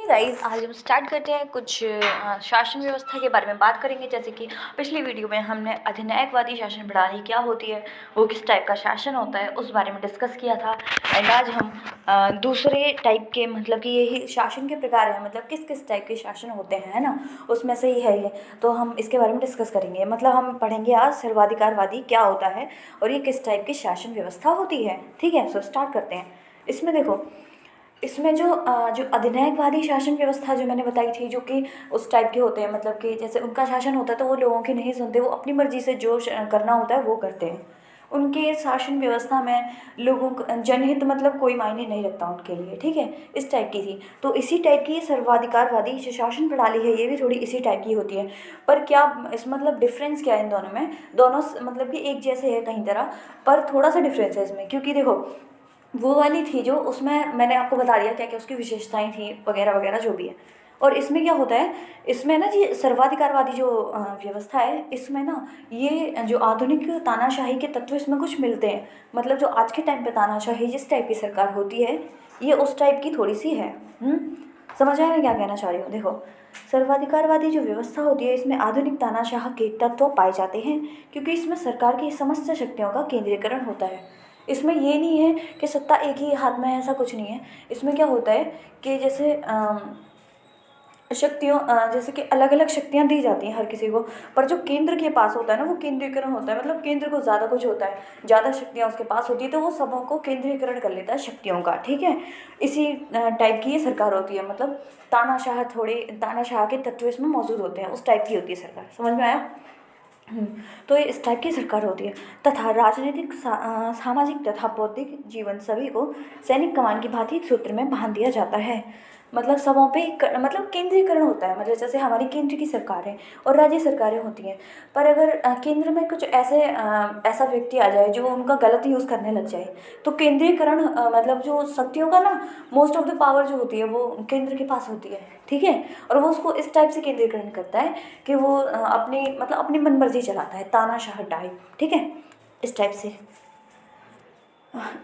Guys, आज हम start करते हैं कुछ शासन व्यवस्था के बारे में बात करेंगे। जैसे कि पिछली वीडियो में हमने अधिनायकवादी शासन प्रणाली क्या होती है, वो किस टाइप का शासन होता है, उस बारे में डिस्कस किया था। एंड आज हम दूसरे टाइप के, मतलब कि यही शासन के प्रकार हैं, मतलब किस किस टाइप के शासन होते हैं, है ना, उसमें से ही है ये। तो हम इसके बारे में डिस्कस करेंगे। मतलब हम पढ़ेंगे आज सर्वाधिकारवादी क्या होता है और ये किस टाइप की शासन व्यवस्था होती है। ठीक है, सो स्टार्ट करते हैं। इसमें देखो, इसमें जो अधिनायकवादी शासन व्यवस्था जो मैंने बताई थी, जो कि उस टाइप के होते हैं, मतलब कि जैसे उनका शासन होता है तो वो लोगों की नहीं सुनते, वो अपनी मर्जी से जो करना होता है वो करते हैं। उनके शासन व्यवस्था में लोगों को जनहित मतलब कोई मायने नहीं रखता उनके लिए। ठीक है, इस टाइप की थी। तो इसी टाइप की सर्वाधिकारवादी जो शासन प्रणाली है, ये भी थोड़ी इसी टाइप की होती है। पर क्या इस मतलब डिफरेंस क्या है इन दोनों में? दोनों मतलब कि एक जैसे है कहीं तरह, पर थोड़ा सा डिफरेंस है इसमें। क्योंकि देखो, वो वाली थी जो, उसमें मैंने आपको बता दिया क्या क्या उसकी विशेषताएं थी वगैरह वगैरह जो भी है। और इसमें क्या होता है, इसमें ना जी सर्वाधिकारवादी जो व्यवस्था है, इसमें ना ये जो आधुनिक तानाशाही के तत्व इसमें कुछ मिलते हैं। मतलब जो आज के टाइम पे तानाशाही जिस टाइप की सरकार होती है, ये उस टाइप की थोड़ी सी है। समझ आया मैं क्या कहना चाह रही हूँ? देखो, सर्वाधिकारवादी जो व्यवस्था होती है, इसमें आधुनिक तानाशाह के तत्व पाए जाते हैं, क्योंकि इसमें सरकार की समस्त शक्तियों का केंद्रीकरण होता है। इसमें ये नहीं है कि सत्ता एक ही हाथ में है, ऐसा कुछ नहीं है। इसमें क्या होता है कि जैसे शक्तियों जैसे कि अलग अलग शक्तियाँ दी जाती हैं हर किसी को, पर जो केंद्र के पास होता है ना, वो केंद्रीकरण होता है। मतलब केंद्र को ज़्यादा कुछ होता है, ज़्यादा शक्तियाँ उसके पास होती है, तो वो सबों को केंद्रीकरण कर लेता है शक्तियों का। ठीक है, इसी टाइप की ये सरकार होती है। मतलब तानाशाह के तत्व इसमें मौजूद होते हैं, उस टाइप की होती है सरकार। समझ में आया? तो ये इस टाइप की सरकार होती है। तथा राजनीतिक सामाजिक तथा बौद्धिक जीवन सभी को सैनिक कमान की भांति एक सूत्र में बांध दिया जाता है। मतलब सबों पे मतलब केंद्रीकरण होता है। मतलब जैसे हमारी केंद्र की सरकार है और राज्य सरकारें होती हैं, पर अगर केंद्र में कुछ ऐसा व्यक्ति आ जाए जो उनका गलत यूज़ करने लग जाए, तो केंद्रीकरण मतलब जो शक्तियों का ना, मोस्ट ऑफ द पावर जो होती है वो केंद्र के पास होती है। ठीक है, और वो उसको इस टाइप से केंद्रीकरण करता है कि वो अपनी मतलब अपनी मनमर्जी चलाता है, तानाशाह टाइप। ठीक है, इस टाइप से।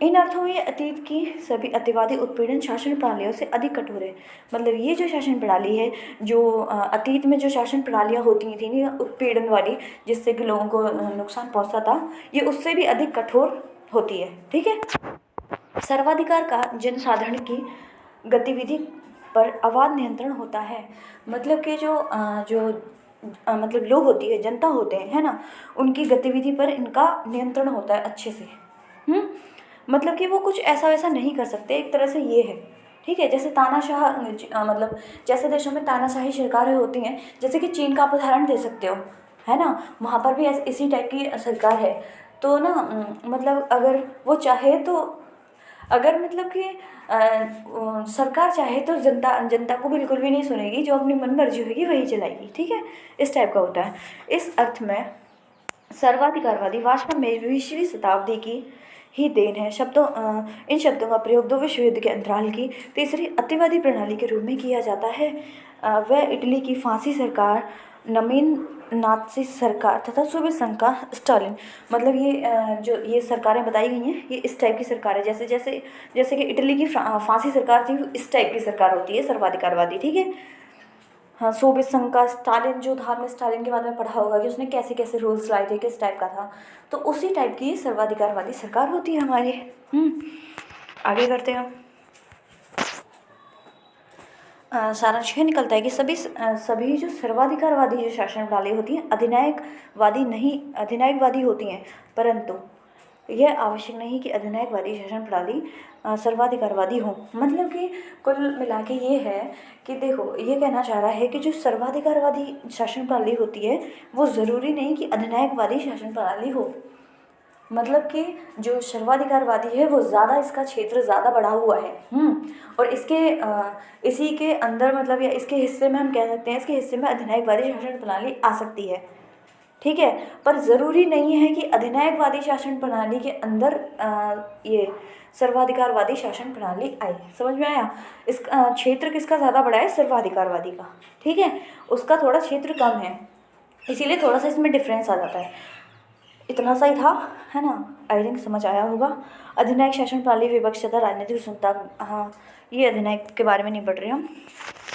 इन अर्थों में ये अतीत की सभी अतिवादी उत्पीड़न शासन प्रणालियों से अधिक कठोर है। मतलब ये जो शासन प्रणाली है, जो अतीत में जो शासन प्रणालियाँ होती थी ना उत्पीड़न वाली, जिससे कि लोगों को नुकसान पहुंचता था, ये उससे भी अधिक कठोर होती है। ठीक है, सर्वाधिकार का जनसाधारण की गतिविधि पर अबाध नियंत्रण होता है। मतलब कि मतलब लोग होती है, जनता होते हैं, है ना, उनकी गतिविधि पर इनका नियंत्रण होता है अच्छे से। मतलब कि वो कुछ ऐसा वैसा नहीं कर सकते, एक तरह से ये है। ठीक है, जैसे तानाशाह मतलब जैसे देशों में तानाशाही सरकारें होती हैं, जैसे कि चीन का आप उदाहरण दे सकते हो, है ना, वहाँ पर भी इसी टाइप की सरकार है। तो ना मतलब अगर वो चाहे तो, अगर मतलब कि सरकार चाहे तो जनता को बिल्कुल भी नहीं सुनेगी, जो अपनी मन मर्जी होगी वही चलाएगी। ठीक है, इस टाइप का होता है। इस अर्थ में सर्वाधिकारवादी वास्तव में 20वीं शताब्दी की ही देन है। इन शब्दों का प्रयोग दो विश्व युद्ध के अंतराल की तीसरी अतिवादी प्रणाली के रूप में किया जाता है। वह इटली की फांसी सरकार, नवीन नाथसी सरकार तथा सोवियत संघ का स्टालिन। मतलब ये जो ये सरकारें बताई गई हैं, ये इस टाइप की सरकार है। जैसे कि इटली की फांसी सरकार थी, इस टाइप की सरकार होती है सर्वाधिकारवादी। ठीक है, हाँ, सोवियत संघ का स्टालिन जो था, आपने स्टालिन के बारे में पढ़ा होगा कि उसने कैसे कैसे रूल्स लाए थे, किस टाइप का था। तो उसी टाइप की सर्वाधिकारवादी सरकार होती है हमारी। आगे करते हैं। सारांश यह निकलता है कि सभी जो सर्वाधिकारवादी जो शासन प्रणाली होती है अधिनायकवादी होती हैं, परंतु यह आवश्यक नहीं कि अधिनायकवादी शासन प्रणाली सर्वाधिकारवादी हो। मतलब कि कुल मिला के ये है कि देखो, ये कहना चाह रहा है कि जो सर्वाधिकारवादी शासन प्रणाली होती है, वो ज़रूरी नहीं कि अधिनायकवादी शासन प्रणाली हो। मतलब कि जो सर्वाधिकारवादी है वो ज़्यादा, इसका क्षेत्र ज़्यादा बढ़ा हुआ है। और इसी के अंदर मतलब, या इसके हिस्से में हम कह सकते हैं, इसके हिस्से में अधिनायकवादी शासन प्रणाली आ सकती है। ठीक है, पर ज़रूरी नहीं है कि अधिनायकवादी शासन प्रणाली के अंदर ये सर्वाधिकारवादी शासन प्रणाली आए। समझ में आया? इस क्षेत्र किसका ज़्यादा बड़ा है? सर्वाधिकारवादी का। ठीक है, उसका थोड़ा क्षेत्र कम है, इसीलिए थोड़ा सा इसमें डिफरेंस आ जाता है। इतना सा ही था, है ना? आई थिंक समझ आया होगा। अधिनायक शासन प्रणाली, विपक्ष तथा राजनीतिक सुनता। हाँ, ये अधिनायक के बारे में नहीं पढ़ रहे हम।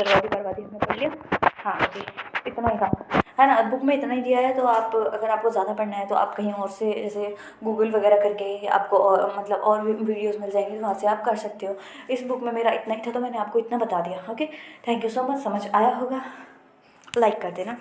बर्बादी बर्बादी हमने पढ़ लिया। हाँ अभी इतना ही था, है ना। बुक में इतना ही दिया है, तो आप अगर आपको ज़्यादा पढ़ना है तो आप कहीं और से जैसे गूगल वगैरह करके आपको मतलब और भी वीडियोस मिल जाएंगी, तो वहाँ से आप कर सकते हो। इस बुक में मेरा इतना ही था, तो मैंने आपको इतना बता दिया। Okay, thank you so much. समझ आया होगा, लाइक कर देना।